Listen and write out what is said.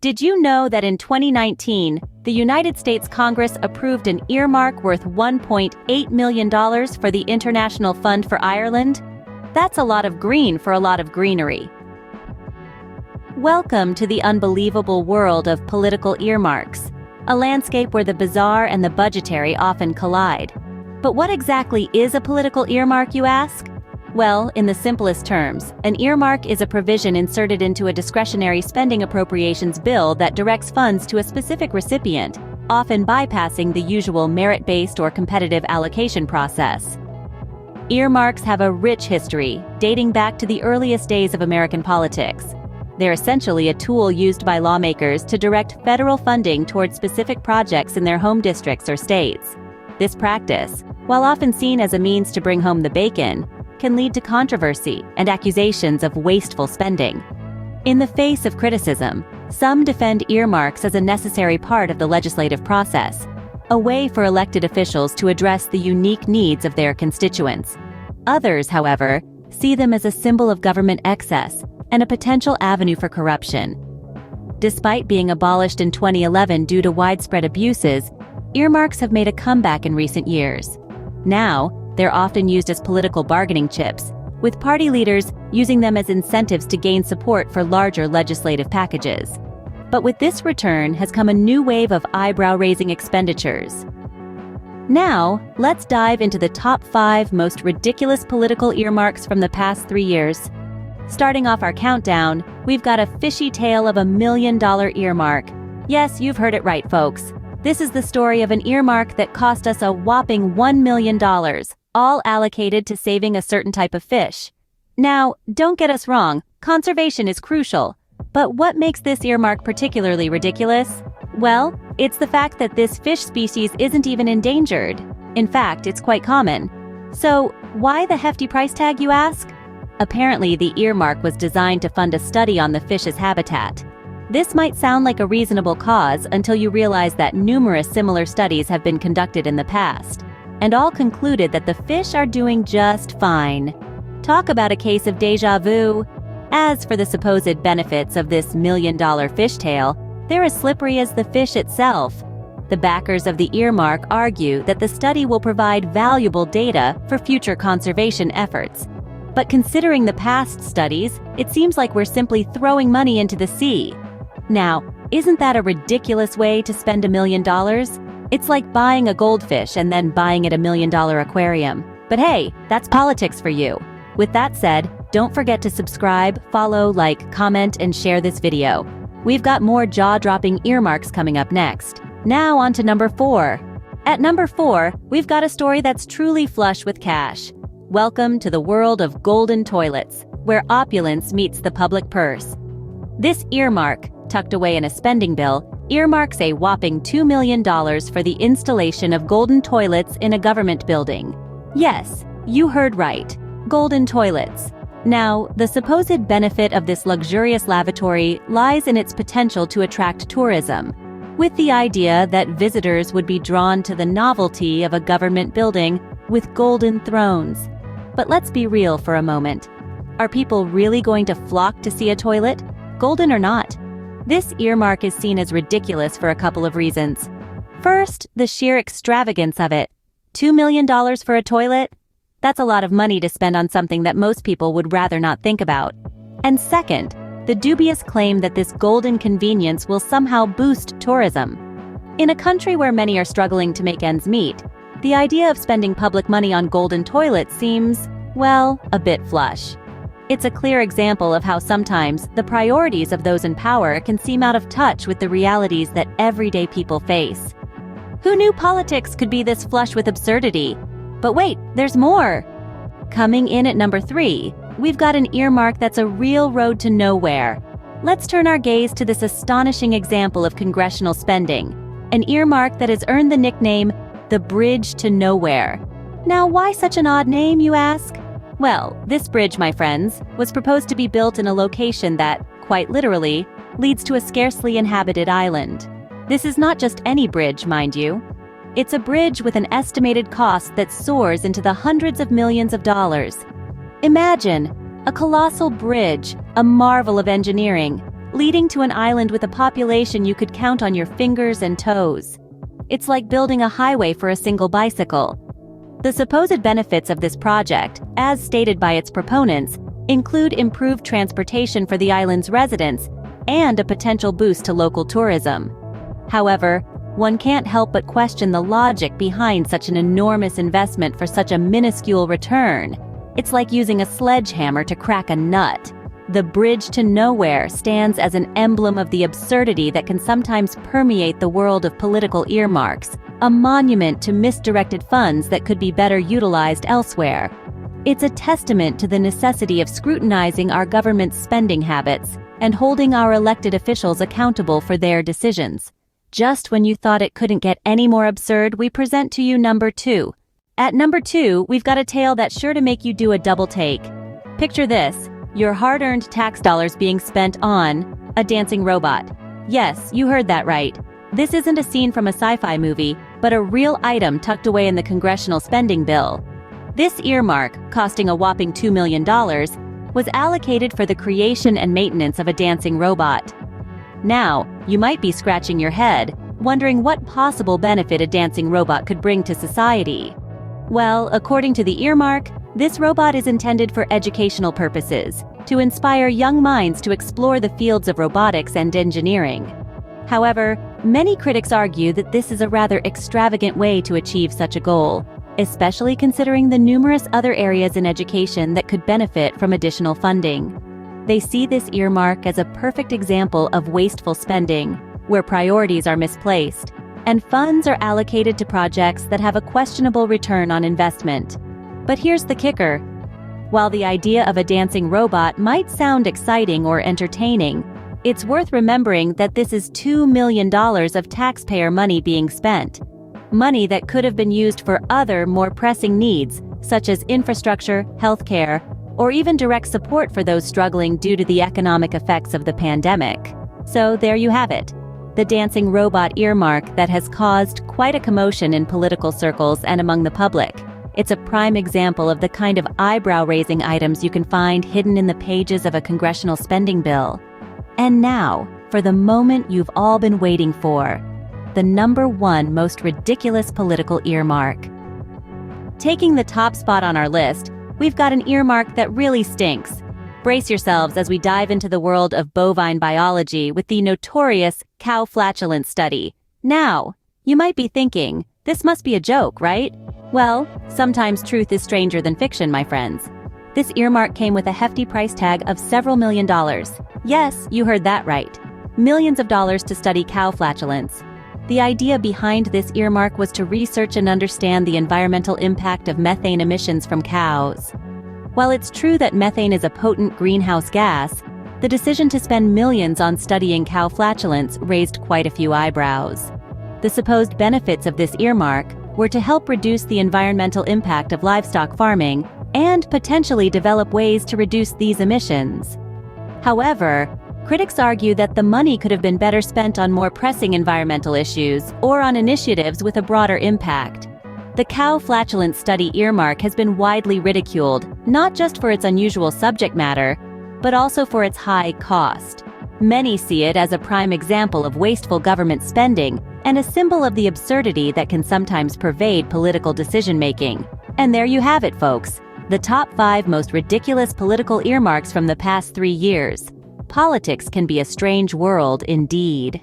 Did you know that in 2019, the United States Congress approved an earmark worth $1.8 million for the International Fund for Ireland? That's a lot of green for a lot of greenery. Welcome to the unbelievable world of political earmarks, a landscape where the bizarre and the budgetary often collide. But what exactly is a political earmark, you ask? Well, in the simplest terms, an earmark is a provision inserted into a discretionary spending appropriations bill that directs funds to a specific recipient, often bypassing the usual merit-based or competitive allocation process. Earmarks have a rich history, dating back to the earliest days of American politics. They're essentially a tool used by lawmakers to direct federal funding towards specific projects in their home districts or states. This practice, while often seen as a means to bring home the bacon, can lead to controversy and accusations of wasteful spending. In the face of criticism, some defend earmarks as a necessary part of the legislative process, a way for elected officials to address the unique needs of their constituents. Others, however, see them as a symbol of government excess and a potential avenue for corruption. Despite being abolished in 2011 due to widespread abuses, earmarks have made a comeback in recent years. Now, they're often used as political bargaining chips, with party leaders using them as incentives to gain support for larger legislative packages. But with this return has come a new wave of eyebrow-raising expenditures. Now, let's dive into the top 5 most ridiculous political earmarks from the past 3 years. Starting off our countdown, we've got a fishy tale of $1 million earmark. Yes, you've heard it right, folks. This is the story of an earmark that cost us a whopping $1 million, all allocated to saving a certain type of fish. Now, don't get us wrong, conservation is crucial. But what makes this earmark particularly ridiculous? Well, it's the fact that this fish species isn't even endangered. In fact, it's quite common. So, why the hefty price tag, you ask? Apparently, the earmark was designed to fund a study on the fish's habitat. This might sound like a reasonable cause until you realize that numerous similar studies have been conducted in the past, and all concluded that the fish are doing just fine. Talk about a case of déjà vu. As for the supposed benefits of this $1 million fishtail, they're as slippery as the fish itself. The backers of the earmark argue that the study will provide valuable data for future conservation efforts. But considering the past studies, it seems like we're simply throwing money into the sea. Now, isn't that a ridiculous way to spend $1 million? It's like buying a goldfish and then buying it $1 million aquarium. But hey, that's politics for you. With that said, don't forget to subscribe, follow, like, comment, and share this video. We've got more jaw-dropping earmarks coming up next. Now on to number 4. At number 4, we've got a story that's truly flush with cash. Welcome to the world of golden toilets, where opulence meets the public purse. This earmark, tucked away in a spending bill, earmarks a whopping $2 million for the installation of golden toilets in a government building. Yes, you heard right, golden toilets. Now, the supposed benefit of this luxurious lavatory lies in its potential to attract tourism, with the idea that visitors would be drawn to the novelty of a government building with golden thrones. But let's be real for a moment. Are people really going to flock to see a toilet, golden or not? This earmark is seen as ridiculous for a couple of reasons. First, the sheer extravagance of it. $2 million for a toilet? That's a lot of money to spend on something that most people would rather not think about. And second, the dubious claim that this golden convenience will somehow boost tourism. In a country where many are struggling to make ends meet, the idea of spending public money on golden toilets seems, well, a bit flush. It's a clear example of how sometimes the priorities of those in power can seem out of touch with the realities that everyday people face. Who knew politics could be this flush with absurdity? But wait, there's more! Coming in at number 3, we've got an earmark that's a real road to nowhere. Let's turn our gaze to this astonishing example of congressional spending, an earmark that has earned the nickname, the Bridge to Nowhere. Now, why such an odd name, you ask? Well, this bridge, my friends, was proposed to be built in a location that, quite literally, leads to a scarcely inhabited island. This is not just any bridge, mind you. It's a bridge with an estimated cost that soars into the hundreds of millions of dollars. Imagine, a colossal bridge, a marvel of engineering, leading to an island with a population you could count on your fingers and toes. It's like building a highway for a single bicycle. The supposed benefits of this project, as stated by its proponents, include improved transportation for the island's residents and a potential boost to local tourism. However, one can't help but question the logic behind such an enormous investment for such a minuscule return. It's like using a sledgehammer to crack a nut. The bridge to nowhere stands as an emblem of the absurdity that can sometimes permeate the world of political earmarks, a monument to misdirected funds that could be better utilized elsewhere. It's a testament to the necessity of scrutinizing our government's spending habits and holding our elected officials accountable for their decisions. Just when you thought it couldn't get any more absurd, we present to you number 2. At number 2, we've got a tale that's sure to make you do a double take. Picture this: your hard-earned tax dollars being spent on a dancing robot. Yes, you heard that right. This isn't a scene from a sci-fi movie, but a real item tucked away in the congressional spending bill. This earmark, costing a whopping $2 million, was allocated for the creation and maintenance of a dancing robot. Now, you might be scratching your head, wondering what possible benefit a dancing robot could bring to society. Well, according to the earmark, this robot is intended for educational purposes, to inspire young minds to explore the fields of robotics and engineering. However, many critics argue that this is a rather extravagant way to achieve such a goal, especially considering the numerous other areas in education that could benefit from additional funding. They see this earmark as a perfect example of wasteful spending, where priorities are misplaced, and funds are allocated to projects that have a questionable return on investment. But here's the kicker. While the idea of a dancing robot might sound exciting or entertaining, it's worth remembering that this is $2 million of taxpayer money being spent. Money that could have been used for other, more pressing needs, such as infrastructure, healthcare, or even direct support for those struggling due to the economic effects of the pandemic. So there you have it. The dancing robot earmark that has caused quite a commotion in political circles and among the public. It's a prime example of the kind of eyebrow-raising items you can find hidden in the pages of a congressional spending bill. And now, for the moment you've all been waiting for, the number 1 most ridiculous political earmark. Taking the top spot on our list, we've got an earmark that really stinks. Brace yourselves as we dive into the world of bovine biology with the notorious Cow Flatulence Study. Now, you might be thinking, this must be a joke, right? Well, sometimes truth is stranger than fiction, my friends. This earmark came with a hefty price tag of several $million. Yes, you heard that right. Millions of dollars to study cow flatulence. The idea behind this earmark was to research and understand the environmental impact of methane emissions from cows. While it's true that methane is a potent greenhouse gas, the decision to spend millions on studying cow flatulence raised quite a few eyebrows. The supposed benefits of this earmark were to help reduce the environmental impact of livestock farming and potentially develop ways to reduce these emissions. However, critics argue that the money could have been better spent on more pressing environmental issues or on initiatives with a broader impact. The Cow Flatulence Study earmark has been widely ridiculed, not just for its unusual subject matter, but also for its high cost. Many see it as a prime example of wasteful government spending and a symbol of the absurdity that can sometimes pervade political decision-making. And there you have it, folks. The top 5 most ridiculous political earmarks from the past 3 years. Politics can be a strange world indeed.